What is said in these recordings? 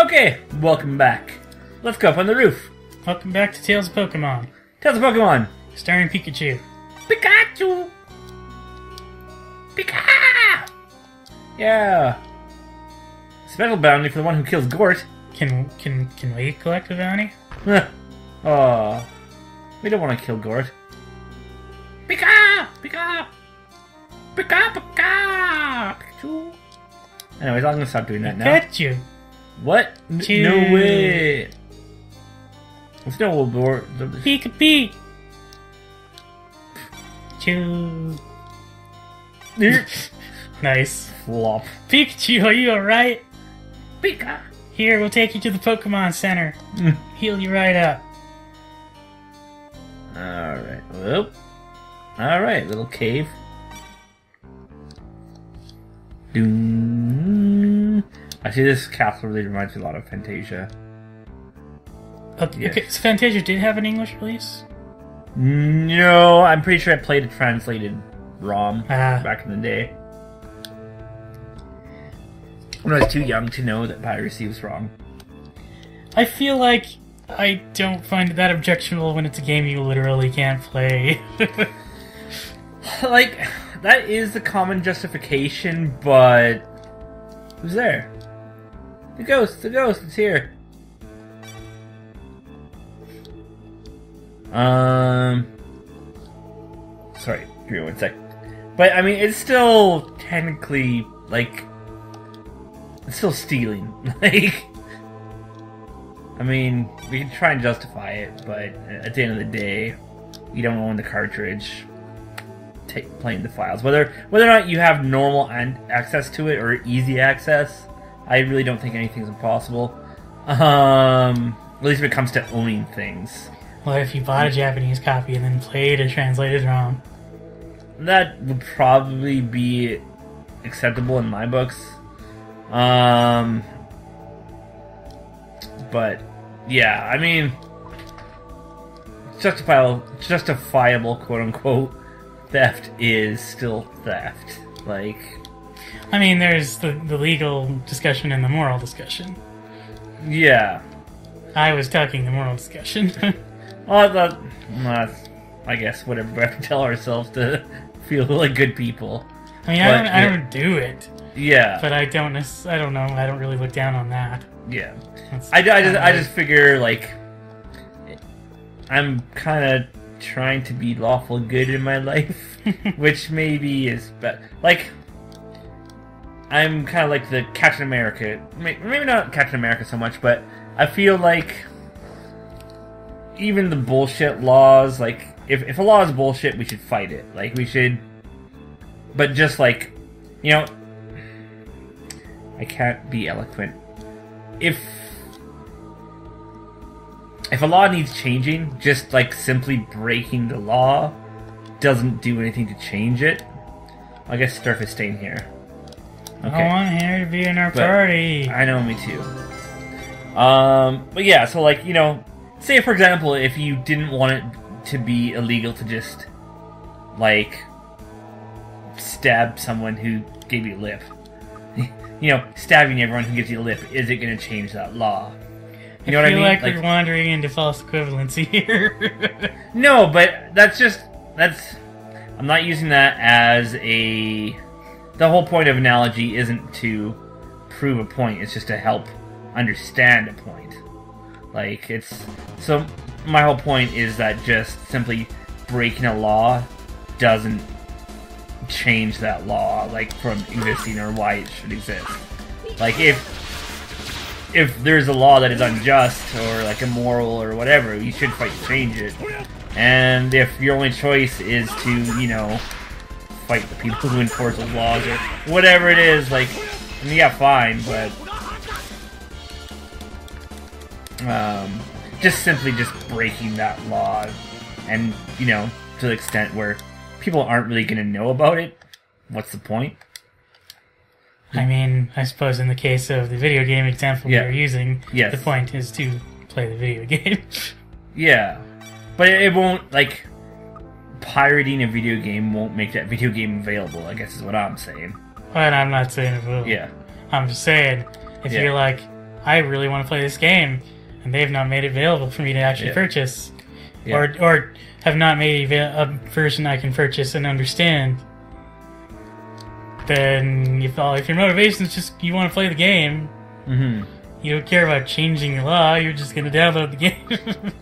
Okay, welcome back. Let's go up on the roof. Welcome back to Tales of Pokemon. Tales of Pokemon. Starring Pikachu. Pikachu! Pika! Yeah. Special bounty for the one who kills Gort. Can we collect a bounty? Oh, we don't want to kill Gort. Pika! Pika! Pika! Pika! Pikachu! Anyways, I'm gonna stop doing that now. Pikachu! What? No way! Let's go, Gort. Pika! Choo! Nice. Flop. Pikachu, are you alright? Pika! Here, we'll take you to the Pokemon Center. Heal you right up. Alright. Whoop. Alright, little cave. Doom. Actually, this castle really reminds me a lot of Fantasia. Okay, so Fantasia did have an English release? No, I'm pretty sure I played a translated ROM back in the day. When I was too young to know that piracy was wrong. I feel like I don't find it that objectionable when it's a game you literally can't play. Like, that is the common justification, but... Who's there? The ghost, it's here. Sorry, give me 1 sec. But, I mean, it's still technically, like... It's still stealing. Like... I mean, we can try and justify it, but at the end of the day, you don't own the cartridge. Playing the files. Whether or not you have normal access to it or easy access, I really don't think anything's impossible. At least when it comes to owning things. Well, if you bought a Japanese copy and then played a translated ROM? That would probably be acceptable in my books. But yeah, I mean, justifiable quote-unquote theft is still theft. Like, I mean, there's the legal discussion and the moral discussion. Yeah. I was talking the moral discussion. Well, I guess whatever we have to tell ourselves to feel like good people. I mean, I don't do it. Yeah. But I don't know. I don't really look down on that. Yeah. I just figure, like, I'm kind of trying to be lawful good in my life, which maybe is like, I'm kind of like the Captain America. Maybe not Captain America so much, but I feel like even the bullshit laws, like, if a law is bullshit, we should fight it. Like, we should... But just, like, you know... I can't be eloquent. If a law needs changing, just, like, simply breaking the law doesn't do anything to change it. I guess Sturf is staying here. Okay. I want Harry to be in our party. I know, me too. But yeah, so, like, you know... Say, for example, if you didn't want it to be illegal to just, like, stab someone who gave you a lip. You know, stabbing everyone who gives you a lip, is it going to change that law? You know what I mean? I feel like we're wandering into false equivalency here. No, but that's... I'm not using that as a... The whole point of analogy isn't to prove a point, it's just to help understand a point. Like, it's... So, my whole point is that just simply breaking a law doesn't change that law, like, from existing or why it should exist. Like, if there's a law that is unjust or, like, immoral or whatever, you should fight to change it. And if your only choice is to, you know, fight the people who enforce those laws or whatever it is, like, I mean, yeah, fine, but... just simply breaking that law, and, you know, to the extent where people aren't really going to know about it, what's the point? I mean, I suppose in the case of the video game example we were using, yes, the point is to play the video game. Yeah. But it won't, like, pirating a video game won't make that video game available, I guess is what I'm saying. But I'm not saying it will. Yeah. I'm just saying, if you're like, I really want to play this game, and they've not made it available for me to actually purchase, or have not made a version I can purchase and understand. Then if your motivation is just you want to play the game, you don't care about changing the law. You're just going to download the game.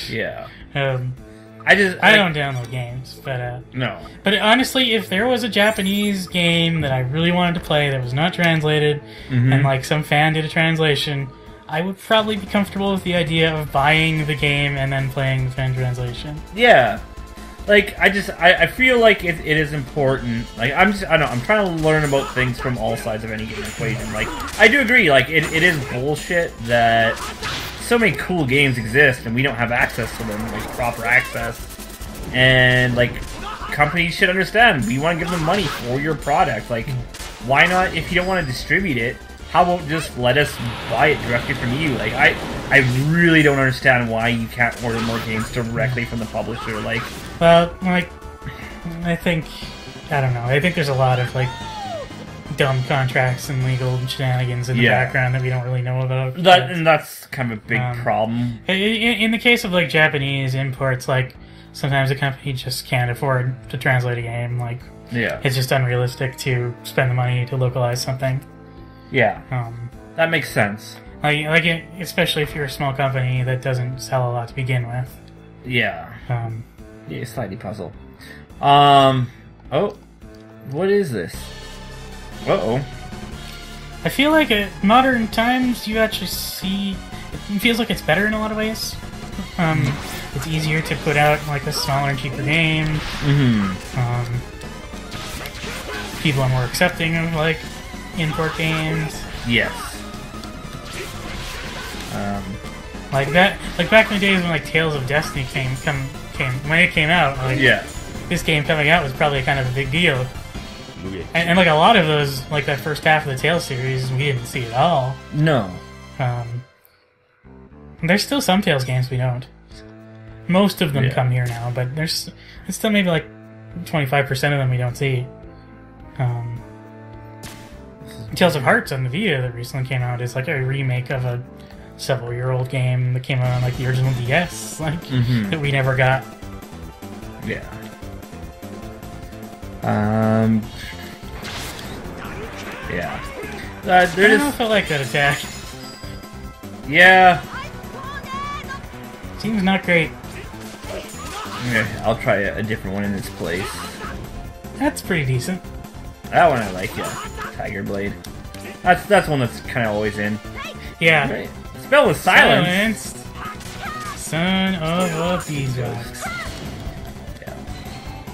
Yeah. I don't download games, but no. But honestly, if there was a Japanese game that I really wanted to play that was not translated, and like some fan did a translation, I would probably be comfortable with the idea of buying the game and then playing the fan translation. Yeah. Like, I feel like it is important. Like, I'm trying to learn about things from all sides of any given equation. Like, I do agree, like, it is bullshit that so many cool games exist and we don't have access to them, like, proper access. And, like, companies should understand, we want to give them money for your product. Like, why not, if you don't want to distribute it, how about just let us buy it directly from you? Like, I really don't understand why you can't order more games directly from the publisher. Like, well, like, I think there's a lot of, like, dumb contracts and legal shenanigans in the background that we don't really know about. And that's kind of a big problem. In the case of, like, Japanese imports, like, sometimes a company just can't afford to translate a game. Like, it's just unrealistic to spend the money to localize something. Yeah, that makes sense. Like, especially if you're a small company that doesn't sell a lot to begin with. Yeah. Yeah, slightly puzzle. Oh, what is this? Uh-oh. I feel like at modern times you actually see... It feels like it's better in a lot of ways. It's easier to put out, like, a smaller and cheaper game. People are more accepting of, like, import games. Yes. Like back in the days when, like, Tales of Destiny when it came out, like, this game coming out was probably kind of a big deal. And like, a lot of those, like, that first half of the Tales series, we didn't see at all. No. There's still some Tales games we don't. Most of them come here now, but there's still maybe, like, 25% of them we don't see. Tales of Hearts on the Vita that recently came out is, like, a remake of a several-year-old game that came out on, like, the original DS, like, that we never got. Yeah. Yeah. I don't know if I like that attack. Yeah. Seems not great. Okay, I'll try a different one in its place. That's pretty decent. That one I like, yeah. Tiger Blade. That's one that's kind of always in. Yeah. Right. Spell with silence. Son of a beeswax. Yeah.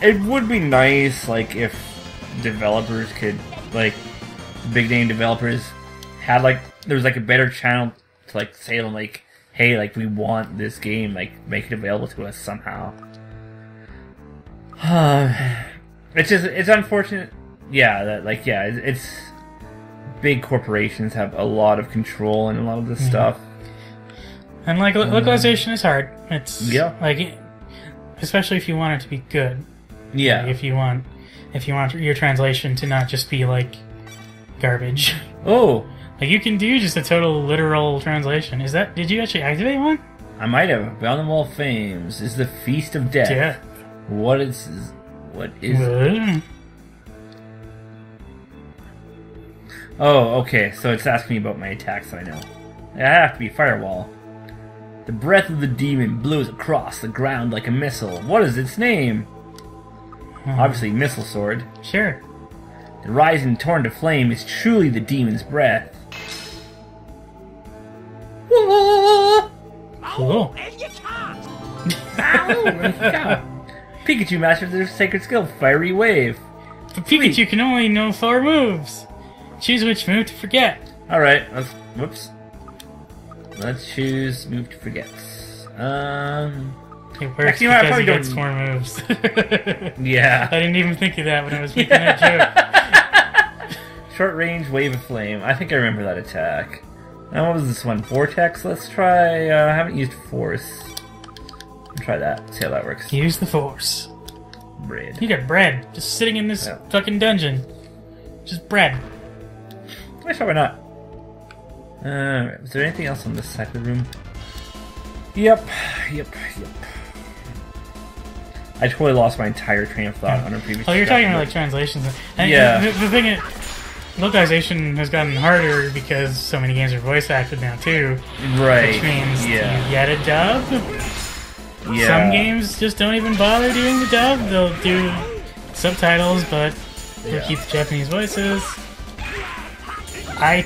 It would be nice, like, if developers could, like, big name developers had, like, there was, like, a better channel to, like, say to them, like, hey, like, we want this game, like, make it available to us somehow. It's unfortunate. Yeah, that, like, it's big corporations have a lot of control in a lot of this stuff. And, like, localization is hard. It's, Yeah. like, especially if you want it to be good. Yeah. Like, if you want your translation to not just be, like, garbage. Oh. Like, you can do just a total literal translation. Did you actually activate one? I might have. Beyond the Wall of Fames is the Feast of Death. Yeah. What is... Oh, okay, so it's asking me about my attacks that I know. I have to be Firewall. The breath of the demon blows across the ground like a missile. What is its name? Obviously, Missile Sword. Sure. The rising torrent of flame is truly the demon's breath. Cool. Pikachu masters their sacred skill, Fiery Wave. But Pikachu can only know 4 moves. Choose which move to forget. Alright, let's choose move to forget. It works because he gets 4 moves. Yeah. I didn't even think of that when I was making that joke. Short range Wave of Flame. I think I remember that attack. Now what was this one? Vortex? Let's try... I haven't used Force. Let's try that. See how that works. Use the Force. Bread. You got bread just sitting in this fucking dungeon. Just bread. Why not? Alright, was there anything else on this side of the room? Yep. I totally lost my entire train of thought on a previous. Oh, you're talking about like translations. And the thing is, localization has gotten harder because so many games are voice acted now too. Right. Which means you get a dub. Yeah. Some games just don't even bother doing the dub. They'll do subtitles, but they'll keep the Japanese voices. I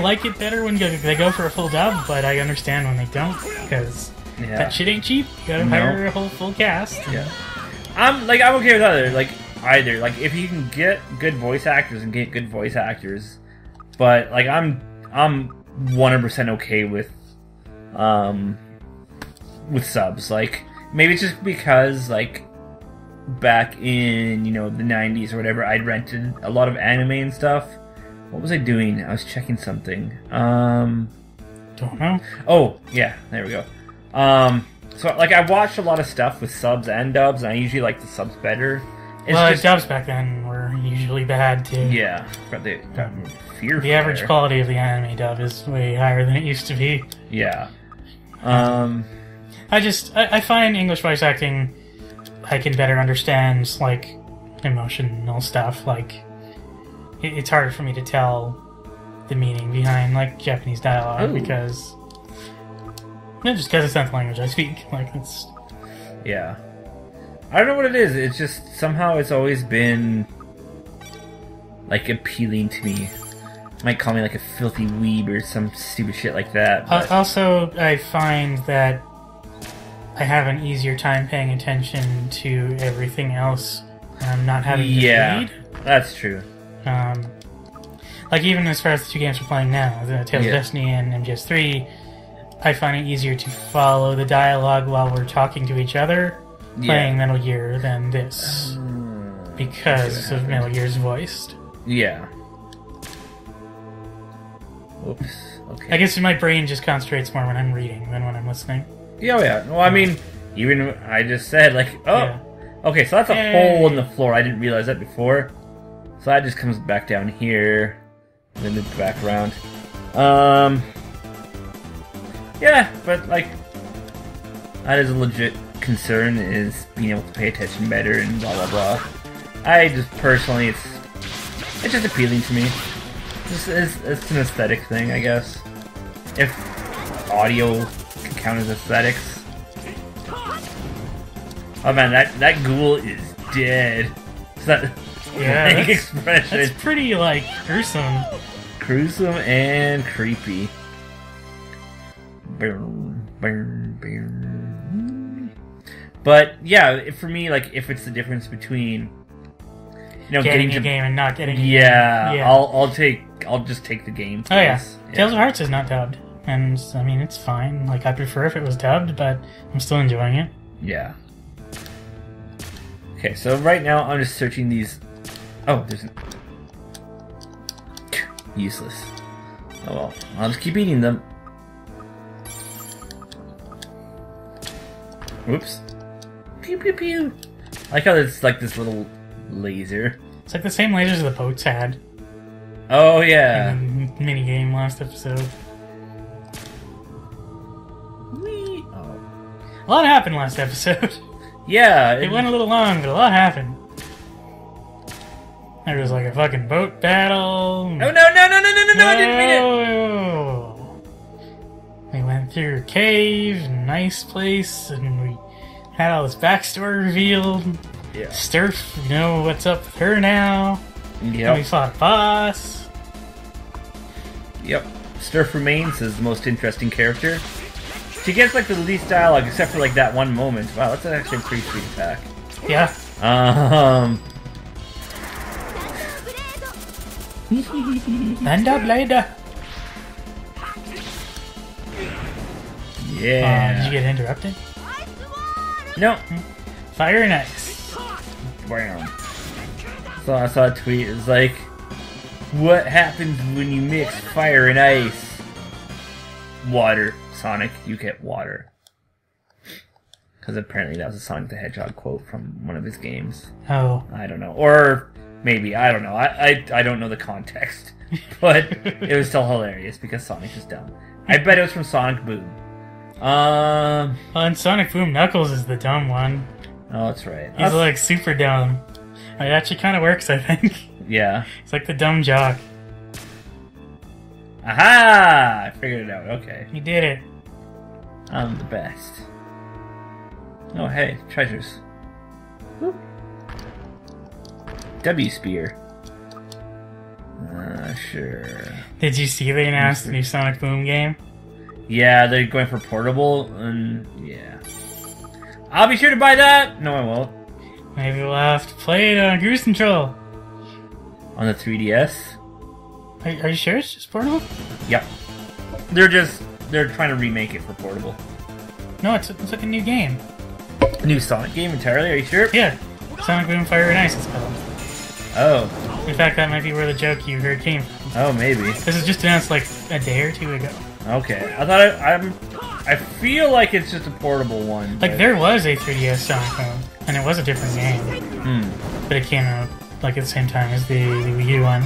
like it better when they go for a full dub, but I understand when they don't because that shit ain't cheap. You gotta hire a whole full cast. Yeah. I'm okay with either. Like if you can get good voice actors and get good voice actors, but like I'm 100% okay with subs. Like maybe it's just because like back in the 90s or whatever, I'd rented a lot of anime and stuff. What was I doing? I was checking something. Don't know. Oh yeah, there we go. So like I watched a lot of stuff with subs and dubs, and I usually like the subs better. The dubs back then were usually bad too. Yeah, but they got fear. The average quality of the anime dub is way higher than it used to be. Yeah. I find English voice acting, I can better understand like emotional stuff. Like it's harder for me to tell the meaning behind like Japanese dialogue because. No, just because it's not the language I speak. Like, it's... Yeah. I don't know what it is. It's just, somehow it's always been, like, appealing to me. Might call me, like, a filthy weeb or some stupid shit like that. But... Also, I find that I have an easier time paying attention to everything else when I'm not having to read. That's true. Like, even as far as the two games we're playing now, the Tales of Destiny and MGS3... I find it easier to follow the dialogue while we're talking to each other playing Metal Gear than this. Because of Metal Gear's voiced. Yeah. Oops. Okay. I guess my brain just concentrates more when I'm reading than when I'm listening. Yeah. Well, I mean, even I just said, like, okay, so that's a hole in the floor. I didn't realize that before. So that just comes back down here. And then move back around. Yeah, but like that is a legit concern, is being able to pay attention better and blah blah blah. I just personally, it's just appealing to me. It's an aesthetic thing, I guess. If audio can count as aesthetics. Oh man, that ghoul is dead. That expression. That's pretty like gruesome. Gruesome and creepy. But yeah, for me, like if it's the difference between getting a game and not getting a game. Yeah. I'll just take the game. Oh yeah. Tales of Hearts is not dubbed, and I mean it's fine. Like I prefer if it was dubbed, but I'm still enjoying it. Yeah. Okay, so right now I'm just searching these. Oh, there's useless. Oh well, I'll just keep eating them. Whoops. Pew pew pew. I like how it's like this little laser. It's like the same lasers the boats had. Oh yeah. In the mini game last episode. Whee! Oh. A lot happened last episode. Yeah. It went a little long, but a lot happened. There was like a fucking boat battle. Oh no, I didn't mean it! We went through a cave, a nice place, and we had all this backstory revealed. Yeah. Sturf, you know what's up with her now. Yep. And we fought a boss. Yep. Sturf remains as the most interesting character. She gets like the least dialogue except for like that one moment. Wow, that's actually a pretty sweet attack. Yeah. Landa Blada. Yeah. Did you get interrupted? No. Fire and ice. Bam. So I saw a tweet. It's like, what happens when you mix fire and ice? Water. Sonic, you get water. Because apparently that was a Sonic the Hedgehog quote from one of his games. Oh. I don't know. Or Maybe. I don't know. I don't know the context. But it was still hilarious because Sonic is dumb. I bet it was from Sonic Boom. Well, in Sonic Boom, Knuckles is the dumb one. Oh, that's right. He's like super dumb. It actually kind of works, I think. Yeah. It's like the dumb jock. Aha! I figured it out. Okay. You did it. I'm the best. Oh, hey. Treasures. Woo. W Spear. Sure. Did you see they announced the new Sonic Boom game? Yeah, they're going for portable, and yeah. I'll be sure to buy that! No, I won't. Maybe we'll have to play it on Cruise Control. On the 3DS? Are you sure it's just portable? Yep. They're trying to remake it for portable. No, it's like a new game. A new Sonic game entirely? Are you sure? Yeah. Sonic Boom Fire and Ice is called. Oh. In fact, that might be where the joke you heard came from. Oh, maybe. This was just announced like a day or two ago. Okay. I feel like it's just a portable one. Like, there was a 3DS Sonic Boom, and it was a different game. But it came out like at the same time as the Wii U one.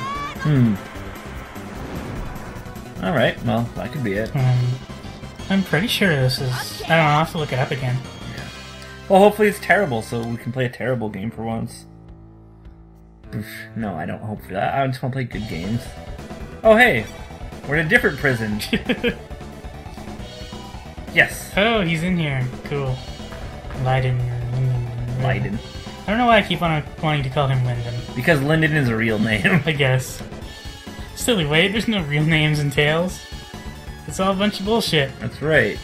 Alright, well, that could be it. I'm pretty sure this is... I don't know, I'll have to look it up again. Yeah. Well, hopefully it's terrible, so we can play a terrible game for once. No, I don't hope for that. I just want to play good games. Oh, hey! We're in a different prison. Yes! Oh, he's in here. Cool. Leiden. Leiden. I don't know why I keep on wanting to call him Lyndon. Because Lyndon is a real name. I guess. Silly, wait, there's no real names in Tales. It's all a bunch of bullshit. That's right.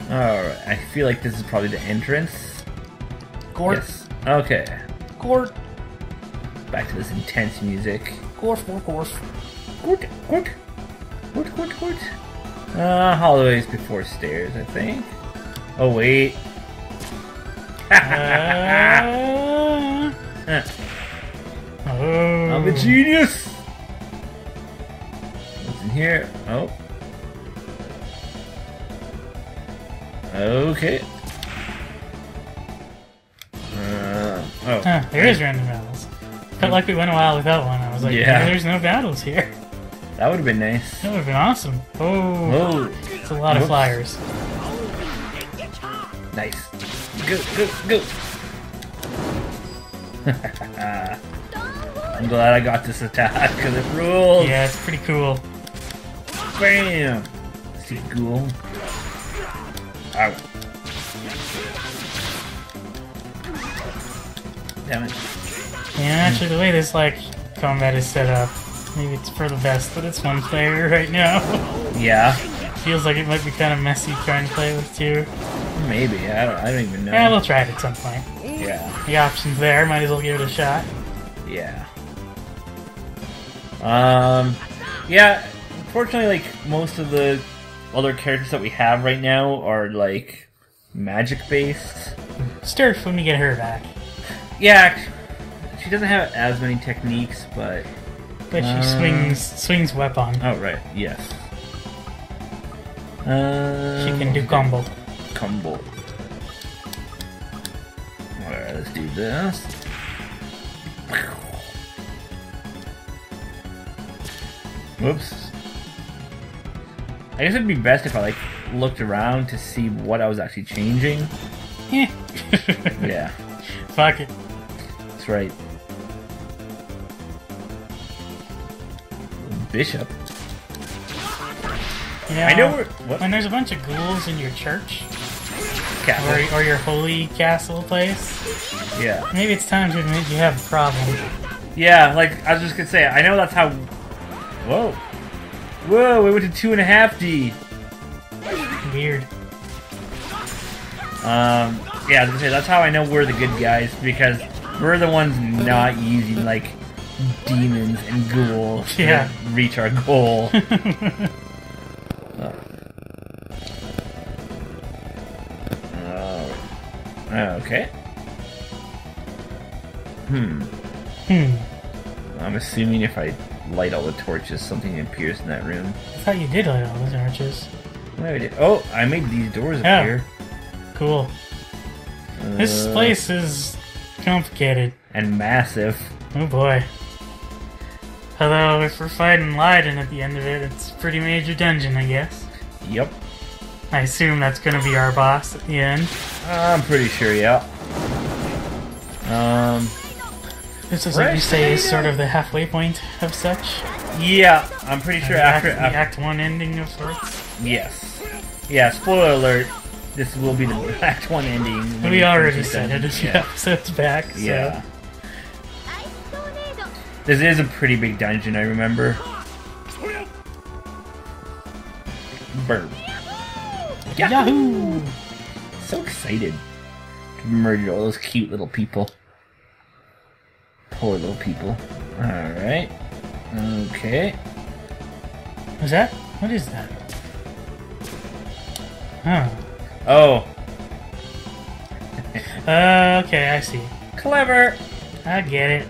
Alright, I feel like this is probably the entrance. Gort. Yes. Okay. Gort. Back to this intense music. Gorf, gorf, gorf. Gort, gort. Gort, gort, gort. Hallways before stairs, I think. Oh, wait. Oh. I'm a genius! What's in here? Oh. Okay. There is random battles. Felt like we went a while without one. I was like, yeah, there's no battles here. That would have been nice. That would have been awesome. Oh. It's a lot of flyers. Nice. Go, go, go! I'm glad I got this attack because it rules. Yeah, it's pretty cool. Bam! See, cool. Ow. Damn it. Yeah, actually, the way this combat is set up, maybe it's for the best, but it's one player right now. Yeah. Feels like it might be kind of messy trying to play with two. Maybe. I don't even know. Yeah, we'll try it at some point. Yeah. The option's there. Might as well give it a shot. Yeah. Yeah. Unfortunately, most of the other characters that we have right now are magic based. Sturf when we get her back. Yeah. She doesn't have as many techniques, but she swings weapon. Oh right. Yes. She can do combo. Combo. Alright, let's do this. Whoops. I guess it'd be best if I looked around to see what I was actually changing. Yeah. Fuck it. That's right. Bishop. Yeah, I know when there's a bunch of ghouls in your church castle. Or your holy castle place. Yeah. Maybe it's time to admit you have a problem. Yeah, I was just gonna say, I know that's how. Whoa. Whoa, we went to 2.5D. Weird. Yeah, I was gonna say, that's how I know we're the good guys, because we're the ones not using, demons and ghouls to reach our goal. Okay. I'm assuming if I light all the torches, something appears in that room. I thought you did light all those torches. No, I did. Oh, I made these doors appear. Cool. This place is complicated. And massive. Oh boy. Although, if we're fighting Leiden at the end of it, it's a pretty major dungeon, I guess. Yep. I assume that's gonna be our boss at the end. I'm pretty sure, yeah. This is what you say is sort of the halfway point of such. Yeah, I'm pretty sure after the Act 1 ending of sorts. Yes. Yeah, spoiler alert. This will be the Act 1 ending. We already said it a few episodes back, so... Yeah. This is a pretty big dungeon, I remember. Burp. Yahoo! So excited to murder all those cute little people. Poor little people. Alright. Okay. Is that? What is that? Huh. Oh. Okay, I see. Clever! I get it.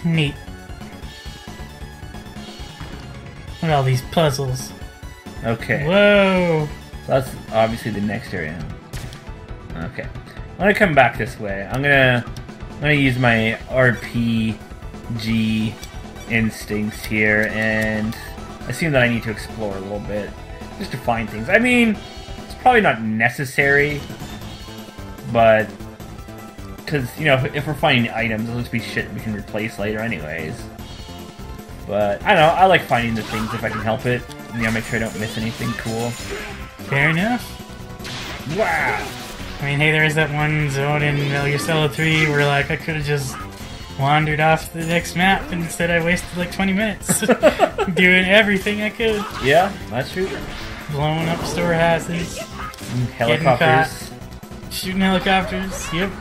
Neat. Look at all these puzzles. Okay. Whoa! So that's obviously the next area. Okay. I'm gonna come back this way. I'm gonna use my RPG instincts here and assume that I need to explore a little bit. Just to find things. I mean, it's probably not necessary, but... Because, you know, if we're finding items, it'll just be shit we can replace later anyways. But, I don't know, I like finding the things if I can help it. You know, make sure I don't miss anything cool. Fair enough. Wow! I mean, hey, there is that one zone in Metal Gear Solid 3 where, like, I could have just wandered off to the next map, and instead I wasted, like, 20 minutes doing everything I could. Yeah, that's true. Blowing up storehouses. Helicopters. Shooting helicopters, yep.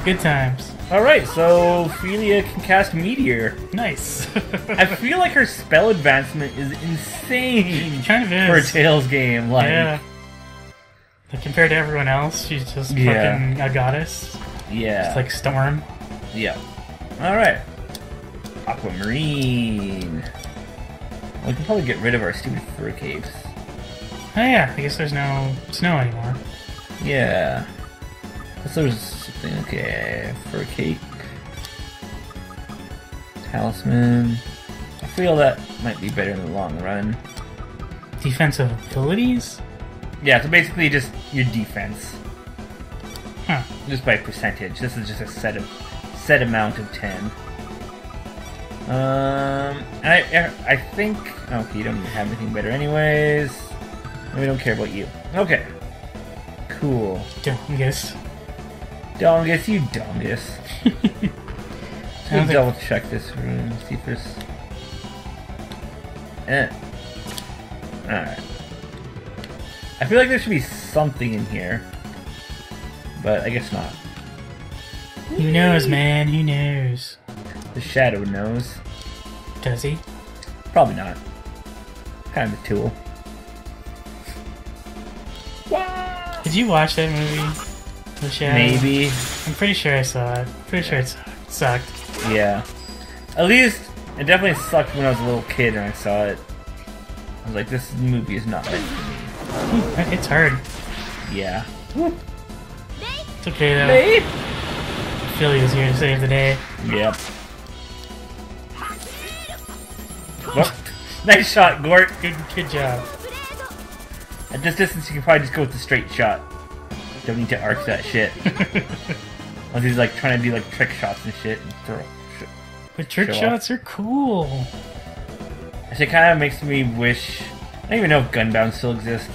Good times. Alright, so Ophelia can cast Meteor. Nice. I feel like her spell advancement is insane. It kind of is. For a Tales game, like... Yeah. Like, compared to everyone else, she's just fucking a goddess. Yeah. It's like Storm. Yeah. Alright. Aquamarine. We can probably get rid of our stupid fur caves. Oh yeah, I guess there's no snow anymore. Yeah. So there's something, okay, fur cape. Talisman. I feel that might be better in the long run. Defensive abilities? Yeah, so basically just your defense. Huh. Just by percentage. This is just a set amount of 10. And I think... Okay, you don't even have anything better anyways. We don't care about you. Okay. Cool. Dongus. Dongus, you dongus. Let's double check this room. See if there's... Alright. I feel like there should be something in here. But I guess not. Who knows, man? Who knows? The Shadow knows. Does he? Probably not. Kind of a tool. Did you watch that movie? The Shadow? Maybe. I'm pretty sure I saw it. Pretty sure it sucked. Yeah. At least, it definitely sucked when I was a little kid and I saw it. I was like, this movie is not meant for me. It's hard. Yeah. It's okay though. Philly's here to save the day. Yep. Well, nice shot, Gort. Good job. At this distance, you can probably just go with the straight shot. Don't need to arc that shit. Unless he's like trying to do like trick shots and shit and throw shit. But trick shots are cool. Actually, it kind of makes me wish... I don't even know if Gunbound still exists.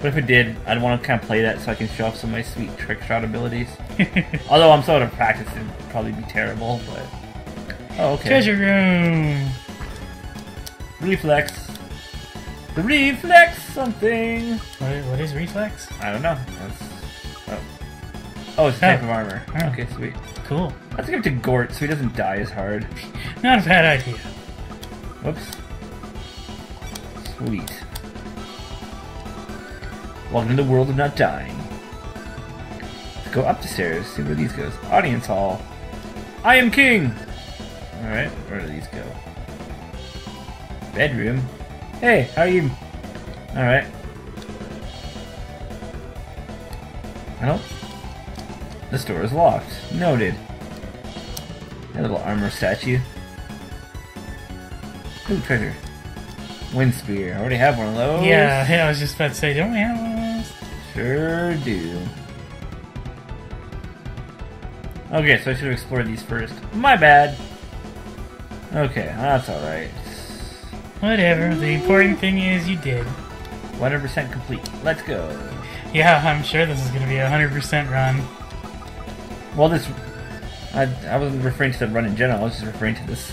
But if it did, I'd want to kind of play that so I can show off some of my sweet trick shot abilities. Although I'm so out of practice, it would probably be terrible, but... Oh, okay. Treasure room! Reflex. The reflex something! What is reflex? I don't know. Oh, it's a type of armor. Oh. Okay, sweet. Cool. Let's give it to Gort so he doesn't die as hard. Not a bad idea. Whoops. Sweet. Welcome to the world of not dying. Let's go up the stairs, see where these goes. Audience hall. I am king! Alright, where do these go? Bedroom. Hey, how are you? Alright. I don't The store is locked. Noted. A little armor statue. Ooh, treasure. Wind spear. I already have one of those. Yeah, I was just about to say, don't we have one of those? Sure do. Okay, so I should have explored these first. My bad. Okay, that's alright. Whatever, the important thing is you did. 100% complete. Let's go. Yeah, I'm sure this is going to be a 100% run. Well, this... I wasn't referring to the run in general, I was just referring to this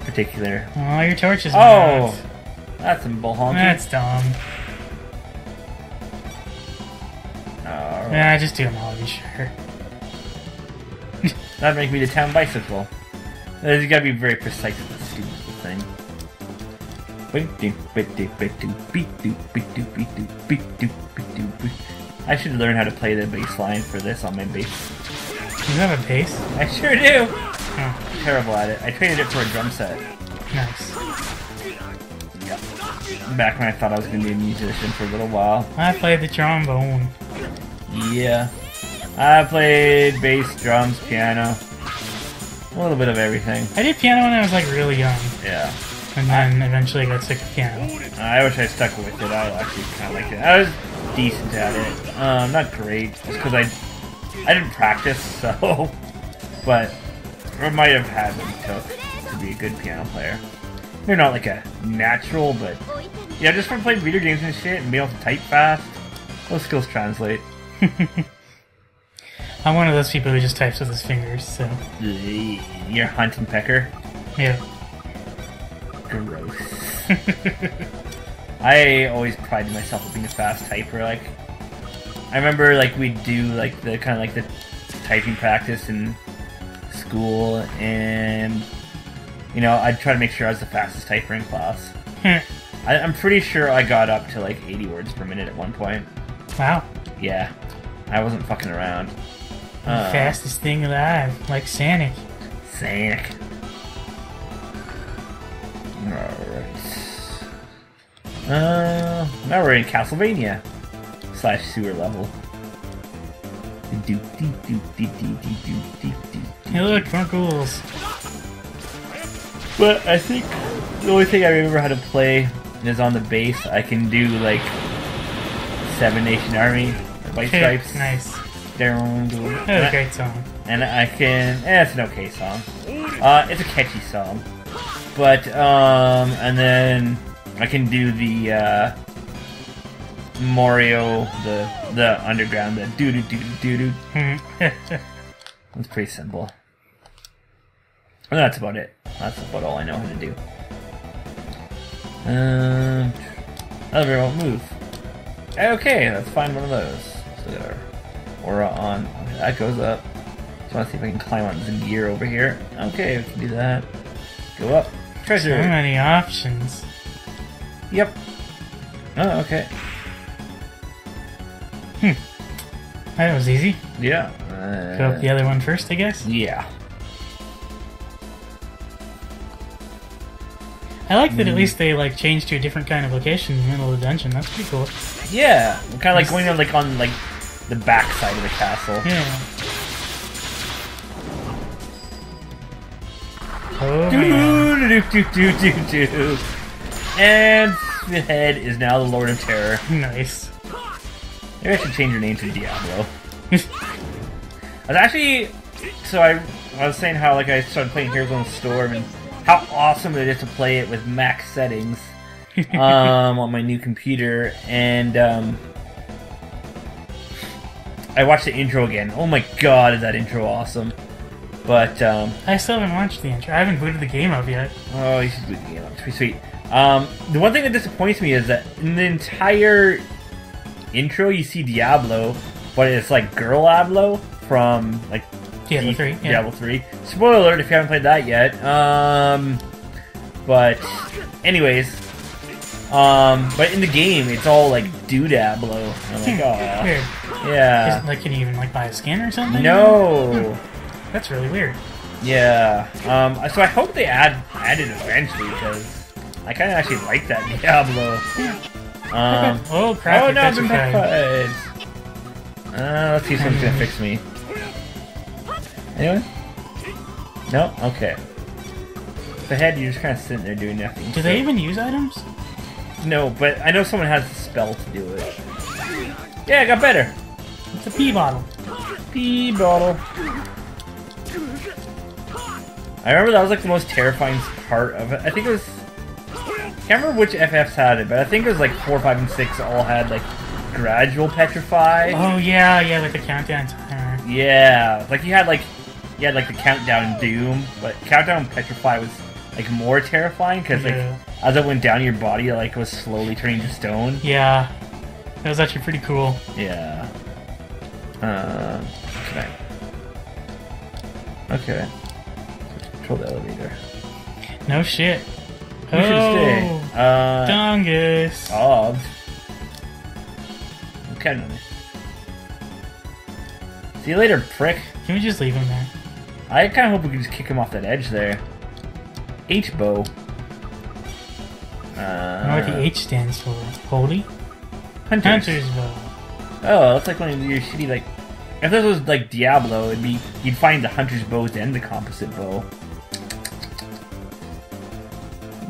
particular... Oh, your torch is Oh! That's some bull honky. That's dumb. Alright. Yeah, just do them all to be sure. That'd make me the town bicycle. You gotta be very precise with this stupid thing. I should learn how to play the bass line for this on my bass. You have a bass? I sure do! Oh. I'm terrible at it. I traded it for a drum set. Nice. Yep. Back when I thought I was gonna be a musician for a little while. I played the trombone. Yeah. I played bass, drums, piano. A little bit of everything. I did piano when I was like really young. Yeah. And then eventually I got sick of piano. I wish I stuck with it. I actually kind of liked it. I was decent at it. Not great, just because I didn't practice, so... But I might have had what it took to be a good piano player. They're not like a natural, but... Yeah, just from playing video games and shit and being able to type fast, those skills translate. I'm one of those people who just types with his fingers, so... You're Hunt and Pecker? Yeah. Gross. I always prided myself on being a fast typer. Like, I remember like we'd do like the kind of like the typing practice in school, and you know I'd try to make sure I was the fastest typer in class. I'm pretty sure I got up to like 80 words per minute at one point. Wow. Yeah, I wasn't fucking around. Fastest thing alive, like Sonic. Sonic. Alright. Now we're in Castlevania / sewer level. Hey look, more ghouls. But I think the only thing I remember how to play is on the bass. I can do like Seven Nation Army, White Stripes. Nice. That's a great song. And I can... it's an okay song. It's a catchy song. But, and then I can do the, Mario, the underground, the doo-doo-doo-doo-doo. It's pretty simple. And that's about it. That's about all I know how to do. Elevator won't move. Okay, let's find one of those. So we got our aura on. Okay, that goes up. Just want to see if I can climb on the gear over here. Okay, we can do that. Go up. Treasure. So many options. Yep. Oh, okay. That was easy. Yeah. Go up the other one first, I guess. Yeah. I like that at least they like changed to a different kind of location in the middle of the dungeon. That's pretty cool. Yeah, kind of like going on like the back side of the castle. Yeah. Oh man. And the head is now the Lord of Terror. Nice. Maybe I should change your name to Diablo. I was actually... So I was saying how like I started playing Heroes on the Storm and how awesome it is to play it with max settings on my new computer, and I watched the intro again. Oh my god, is that intro awesome. But I still haven't watched the intro. I haven't booted the game up yet. Oh, you should boot the game up. It's pretty sweet. The one thing that disappoints me is that in the entire intro you see Diablo, but it's like Girl Diablo from like Diablo 3. Yeah. Diablo 3. Spoiler alert if you haven't played that yet. But anyways, but in the game it's all like Diablo. I'm like, oh, weird. Yeah. Like, can you even like buy a skin or something? No. That's really weird. Yeah. So I hope they add it eventually, because I kind of actually like that Diablo. Oh crap! Oh no, I've been backfired. Let's see if someone's gonna fix me. Anyone? No? Okay. The head, you're just kind of sitting there doing nothing. Do they even use items? No, but I know someone has a spell to do it. Yeah, I got better. It's a pee bottle. Pee bottle. I remember that was like the most terrifying part of it. I think it was... I can't remember which FFs had it, but I think it was like 4, 5, and 6 all had like gradual petrify. Oh yeah, yeah, like the countdown timer. Yeah, like you had like the countdown doom, but countdown petrify was like more terrifying because like as it went down your body, like it was slowly turning to stone. Yeah, that was actually pretty cool. Yeah. Okay. Control the elevator. No shit. Who should stay? Dongus. Odd. Okay. See you later, prick. Can we just leave him there? I kind of hope we can just kick him off that edge there. H-bow. I don't know what the H stands for. Holy? Hunter's bow. Oh, that's like one of your shitty, like... If this was like Diablo, it'd be... You'd find the hunter's bow and the composite bow.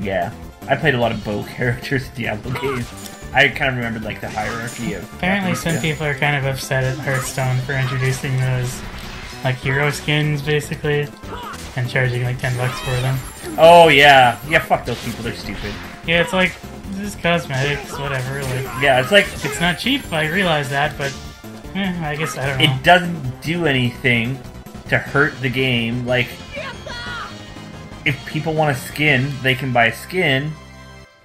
Yeah. I played a lot of bow characters in Diablo games. I kind of remembered like the hierarchy of... Apparently some people are kind of upset at Hearthstone for introducing those like hero skins, basically, and charging like $10 for them. Oh yeah. Yeah, fuck those people, they're stupid. Yeah, it's like, this is cosmetics, whatever, like... Yeah, it's like... It's not cheap, I realize that, but... I guess, I don't know. It doesn't do anything to hurt the game, like... If people want a skin, they can buy a skin.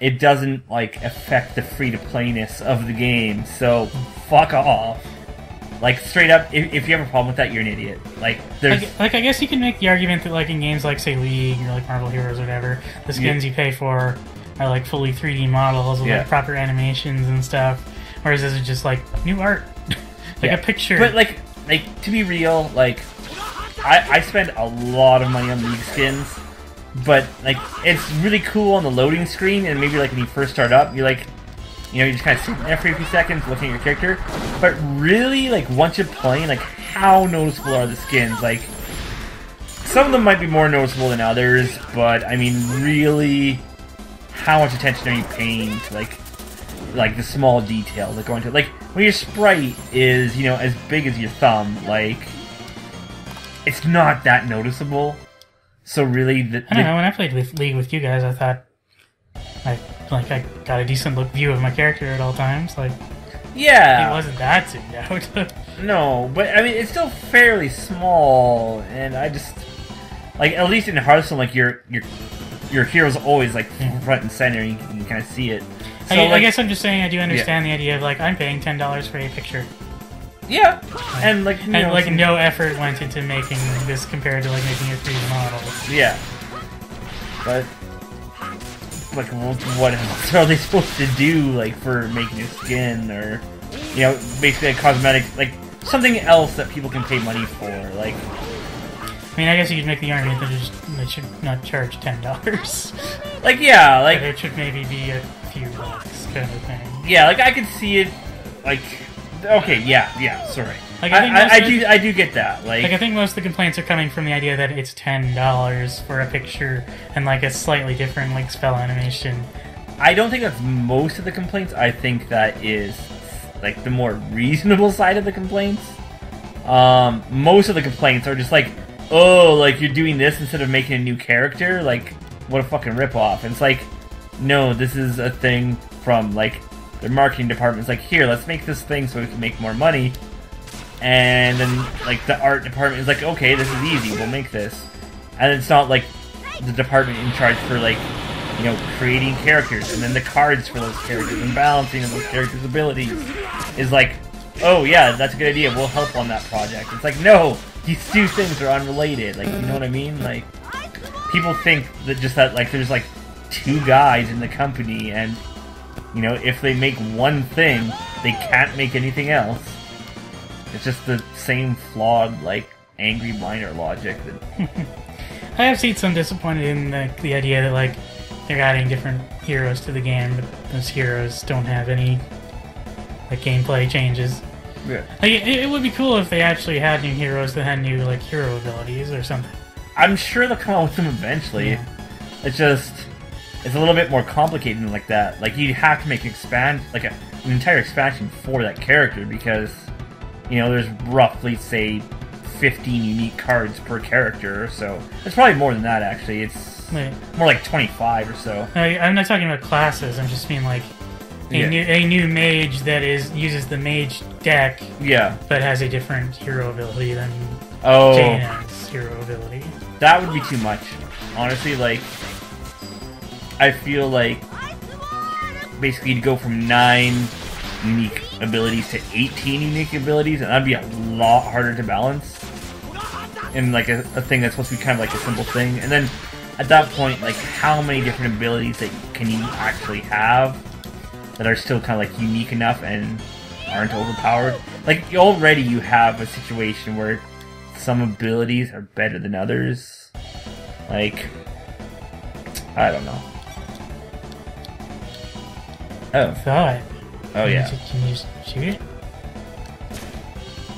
It doesn't, like, affect the free-to-playness of the game, so fuck off. Like, straight up, if you have a problem with that, you're an idiot. Like, there's... Like, I guess you can make the argument that, like, in games like, say, League, or, like, Marvel Heroes or whatever, the skins you pay for are, like, fully 3D models with, like, proper animations and stuff, whereas this is just, like, new art. Like, a picture. But, like, to be real, like, I spend a lot of money on League skins. But, like, it's really cool on the loading screen, and maybe, like, when you first start up, you're like, you know, you're just kind of sitting there for a few seconds looking at your character. But really, like, once you're playing, like, how noticeable are the skins? Like, some of them might be more noticeable than others, but, I mean, really, how much attention are you paying to, like the small details that go into it? Like, when your sprite is, you know, as big as your thumb, like, it's not that noticeable. So really, I don't know. When I played with League with you guys, I thought I got a decent view of my character at all times. Like, yeah, it wasn't that zoomed out. No, but I mean, it's still fairly small, and I just like, at least in Hearthstone, like your hero's always like front and center, and you can kind of see it. So, I guess I'm just saying I do understand the idea of like I'm paying $10 for a picture. Yeah, and like no effort went into making this compared to like making a 3D model. Yeah, but like, what else are they supposed to do, like, for making a skin, or, you know, basically a cosmetic, like something else that people can pay money for, like. I mean, I guess you could make the argument that they should not charge $10. Like, yeah, like, but it should maybe be a few bucks, kind of thing. Yeah, like I could see it, like. Okay, yeah, sorry. Like, I do get that. Like I think most of the complaints are coming from the idea that it's $10 for a picture and like a slightly different like spell animation. I don't think that's most of the complaints. I think that is like the more reasonable side of the complaints. Most of the complaints are just like, oh, like you're doing this instead of making a new character. Like, what a fucking ripoff. And it's like, no, this is a thing from like. Their marketing department's like, here, let's make this thing so we can make more money. And then, like, the art department is like, okay, this is easy, we'll make this. And it's not, like, the department in charge for, like, you know, creating characters, and then the cards for those characters, and balancing those characters' abilities. Is like, oh, yeah, that's a good idea, we'll help on that project. It's like, no, these two things are unrelated. Like, you know what I mean? Like, people think that just that, like, there's, like, two guys in the company, and... You know, if they make one thing, they can't make anything else. It's just the same flawed, like, angry miner logic. That... I have seen some disappointed in the idea that, like, they're adding different heroes to the game, but those heroes don't have any, like, gameplay changes. Yeah. Like, it would be cool if they actually had new heroes that had new, like, hero abilities or something. I'm sure they'll come out with them eventually. Yeah. It's just... It's a little bit more complicated than like that. Like, you'd have to make an entire expansion for that character because, you know, there's roughly, say, 15 unique cards per character, so... It's probably more than that, actually. It's more like 25 or so. I'm not talking about classes, I'm just mean, like... A new mage that uses the mage deck, but has a different hero ability than Jane's hero ability. That would be too much. Honestly, like, I feel like basically you'd go from 9 unique abilities to 18 unique abilities, and that'd be a lot harder to balance. And like a thing that's supposed to be kind of like a simple thing, and then at that point, like, how many different abilities that can you actually have that are still kind of like unique enough and aren't overpowered? Like, already you have a situation where some abilities are better than others. Like, I don't know. Oh. Thought. Oh, yeah. Can you just shoot it?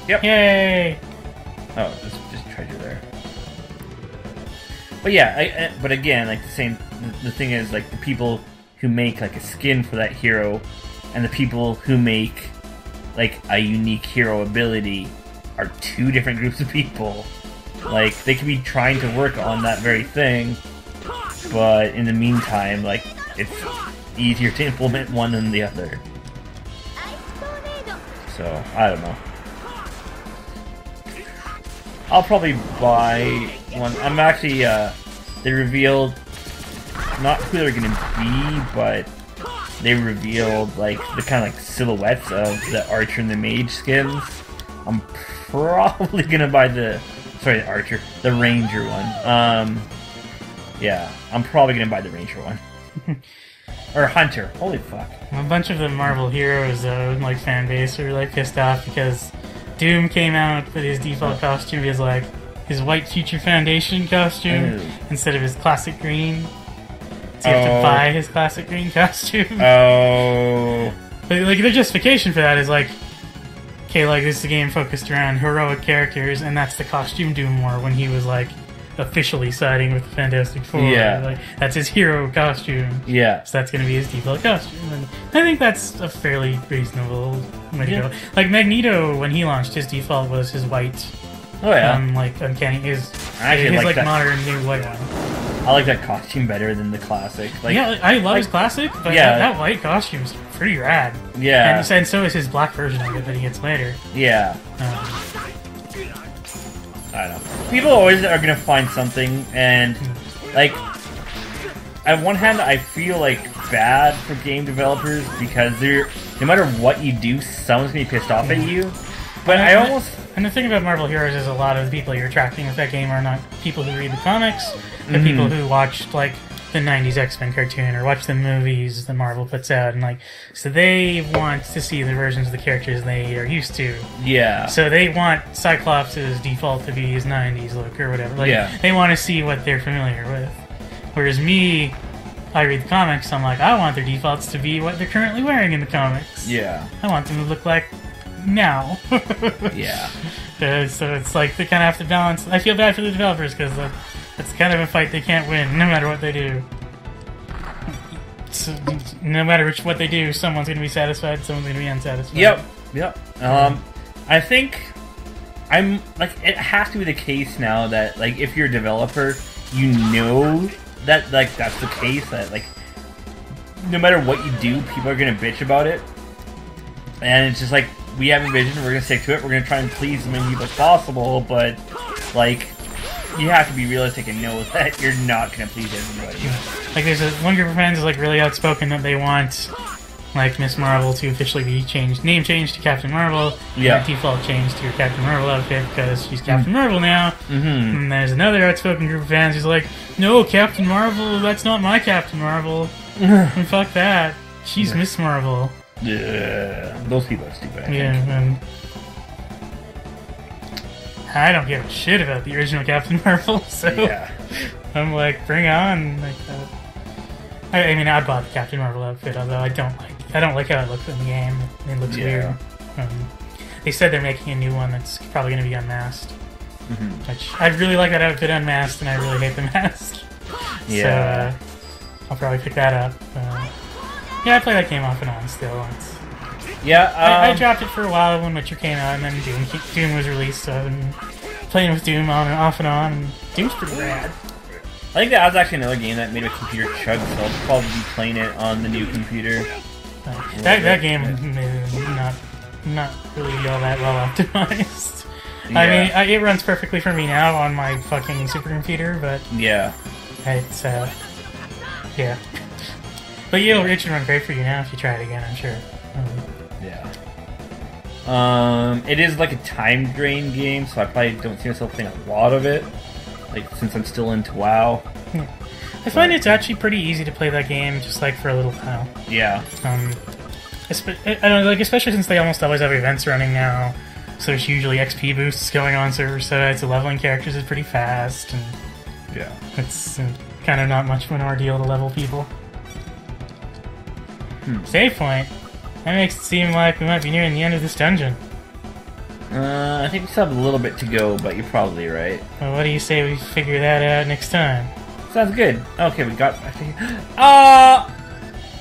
Yep. Yay! Oh, just treasure there. But yeah, but again, like the thing is, like, the people who make like a skin for that hero and the people who make like a unique hero ability are two different groups of people. Like, they could be trying to work on that very thing, but in the meantime, like, it's easier to implement one than the other. So, I don't know. I'll probably buy one. I'm actually, they revealed not who they're gonna be, but they revealed like the kind of like silhouettes of the archer and the mage skins. I'm probably gonna buy the ranger one. Yeah, I'm probably gonna buy the ranger one. Or hunter. Holy fuck. A bunch of the Marvel heroes, though, like fan base, are like pissed off because Doom came out with his default costume. He has like his white Future Foundation costume instead of his classic green. So you have to buy his classic green costume. But like their justification for that is like, okay, like this is a game focused around heroic characters, and that's the costume Doom wore when he was like officially siding with the Fantastic Four. Yeah. Like, that's his hero costume. Yeah. So that's going to be his default costume. And I think that's a fairly reasonable way to go. Like Magneto, when he launched, his default was his white. Oh yeah. Like uncanny, his like that modern new white one. I like that costume better than the classic. Like, yeah, I love his classic, but that white costume is pretty rad. Yeah. And so is his black version of it that he gets later. Yeah. I don't know. People always are gonna find something, and like, on one hand, I feel like bad for game developers because no matter what you do, someone's gonna be pissed off at you. But and the thing about Marvel Heroes is a lot of the people you're attracting with that game are not people who read the comics, but people who watched like the 90s X-Men cartoon or watch the movies that Marvel puts out, and like, so they want to see the versions of the characters they are used to. Yeah. So they want Cyclops' default to be his 90s look or whatever. Like, they want to see what they're familiar with. Whereas me, I read the comics, I'm like, I want their defaults to be what they're currently wearing in the comics. Yeah. I want them to look like now. Yeah. So it's like they kind of have to balance. I feel bad for the developers because it's kind of a fight they can't win, no matter what they do. So, no matter what they do, someone's going to be satisfied, someone's going to be unsatisfied. Yep. I think it has to be the case now that like if you're a developer, you know that like that's the case, that like no matter what you do, people are going to bitch about it, and it's just like, we have a vision, we're going to stick to it, we're going to try and please as many people as possible, but like, you have to be realistic and know that you're not going to please everybody. Like, there's one group of fans is like really outspoken that they want like Miss Marvel to officially be name changed to Captain Marvel. Yeah. Her default change to her Captain Marvel outfit because she's Captain Marvel now. Mm-hmm. And there's another outspoken group of fans who's like, no, Captain Marvel, that's not my Captain Marvel. And fuck that. She's Miss Marvel. Yeah, those people are stupid. I think. And I don't give a shit about the original Captain Marvel, so I'm like, bring on like that. I mean, I bought the Captain Marvel outfit, although I don't like how it looks in the game. It looks weird. they said they're making a new one that's probably going to be unmasked. Which I really like that outfit unmasked, and I really hate the mask. Yeah. So I'll probably pick that up. Yeah, I play that game off and on still. I dropped it for a while when Witcher came out, and then Doom was released, so I've been playing with Doom on and off, and Doom's pretty rad. I think that was actually another game that made my computer chug, so I'll probably be playing it on the new computer. That game is not really all that well optimized. Yeah. I mean, it runs perfectly for me now on my fucking supercomputer, but yeah, it's yeah. But it should run great for you now if you try it again, I'm sure. Yeah. It is like a time drain game, so I probably don't see myself playing a lot of it. Like, since I'm still into WoW. Yeah. I find it's actually pretty easy to play that game, just like for a little while. Yeah. I don't know, like, especially since they almost always have events running now, so there's usually XP boosts going on server sides, so leveling characters is pretty fast, and yeah, it's kind of not much of an ordeal to level people. Save point. That makes it seem like we might be nearing the end of this dungeon. I think we still have a little bit to go, but you're probably right. Well, what do you say we figure that out next time? Sounds good. Okay, we got...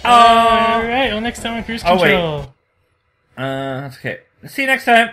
Alright, well, next time on Kruse Control. Wait. That's okay. See you next time.